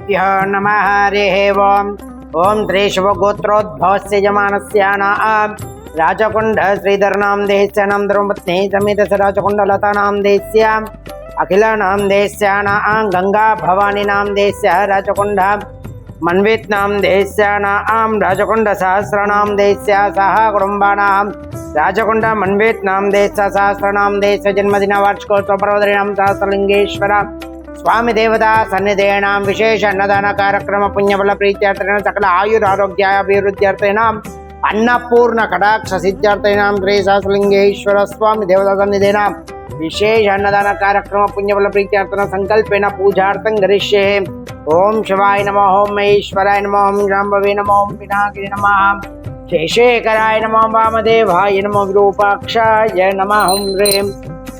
श्रीगुरुभ्यो नमः हरिः ओम्। ओम त्रिशुभगोत्रोद्भवस्य यजमानस्यानां राजकुंड श्रीधरनां देहस्यानां धर्मपत्नी समेत राजकुंडलतानां देहस्याम् अखिलानां देहस्यानां गंगा भवानीनां देहस्य राजकुंड मन्वितनां देहस्यानां राजकुंड सहस्रनां देहस्य सह कुटुंबानां राजकुंड मन्वितनां देहस्य सहस्रनां देहस्य जन्मदिन वार्षिकोत्सव पर्वदिनां सहस्रलिंगेश्वर स्वामी देवता सन्निधेनां विशेष अन्नदान कार्यक्रम पुण्यफल प्रीत्यार्थेन सकल आयुरारोग्याभिवृद्ध्यर्थेनां अन्नपूर्ण कटाक्ष सिद्ध्यर्थेनां श्री सहस्रलिंगेश्वर स्वामी देवता सन्निधेनां विशेष अन्नदान कार्यक्रम पुण्यफल प्रीत्यार्थेन संकल्पेन पूजार्थं करिष्ये। ओम शिवाय नमः, ओम महेश्वराय नमः, ओम जाम्बवे नमः, ओम पिनाकिने नमः, शेषेकराय नमः, वामदेवाय नमः, विरूपाक्षाय नमः, ओम ह्रीं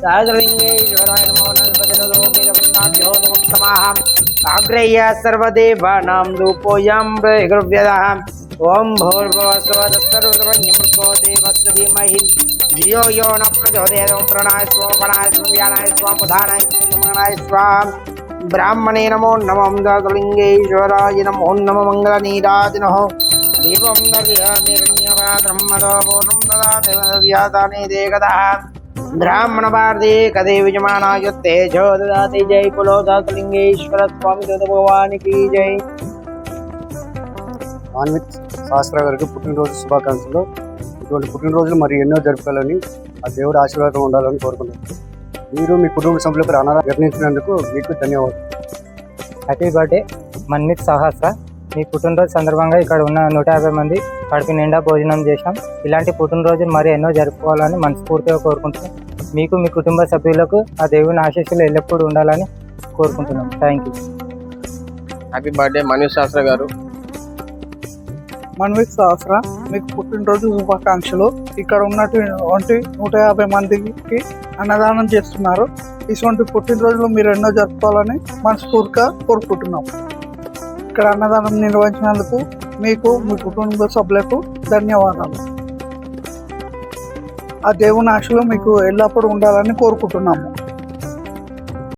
सहस्रलिंगेश्वराय नमः, आग्रह्य सर्वदेवानां रूपोऽयं गुरुव्यदः। ओम भूर्भुवस्सुवः देवस्य धीमहि धियो यो न प्रचोदयात्। ओम प्रणय स्वानाय स्वाव्यानाय स्वामुधानाय स्वामनाय स्वाहा। ब्राह्मणे नमो नमः, सहस्रलिंगेश्वराय नमो नमः, मंगलनीराजनः दीपं दर्शयामि ब्रह्मदो पूर्णं ददाति व्यासाने देवदः ब्राह्मण भारती कदे विजमानाय तेजो ददाति। जय कुलो सहस्रलिंगेश्वर स्वामी देव भगवान की जय। ఆన్విత్ శాస్త్ర గారికి పుట్టినరోజు శుభాకాంక్షలు. ఇటువంటి పుట్టినరోజులు మరి ఎన్నో జరుపుకోవాలని, ఆ దేవుడు ఆశీర్వాదం ఉండాలని కోరుకుంటున్నాను. మీరు మీ కుటుంబ సభ్యులకు అన్నదానం నిర్ణయించినందుకు మీకు ధన్యవాదాలు. హ్యాపీ బర్త్డే మన్విత్ సహస్ర. మీ పుట్టినరోజు సందర్భంగా ఇక్కడ ఉన్న 150 మంది కడుపు నిండా భోజనం చేశాం. ఇలాంటి పుట్టినరోజులు మరి ఎన్నో జరుపుకోవాలని మనస్ఫూర్తిగా కోరుకుంటున్నాం. మీకు మీ కుటుంబ సభ్యులకు ఆ దేవుని ఆశీస్సులు ఎల్లప్పుడూ ఉండాలని కోరుకుంటున్నాం. Thank you. Happy birthday Manvith శాస్త్ర గారు. మన్విత్ సహస్ర, మీకు పుట్టినరోజు శుభాకాంక్షలు. ఇక్కడ ఉన్నటువంటి 150 మందికి అన్నదానం చేస్తున్నారు. ఇటువంటి పుట్టినరోజులు మీరు ఎన్నో జరుపుకోవాలని మనస్ఫూర్తిగా కోరుకుంటున్నాం. ఇక్కడ అన్నదానం నిర్వహించినందుకు మీకు మీ కుటుంబ సభ్యులకు ధన్యవాదాలు. ఆ దేవుని ఆశలు మీకు ఎల్లప్పుడూ ఉండాలని కోరుకుంటున్నాము.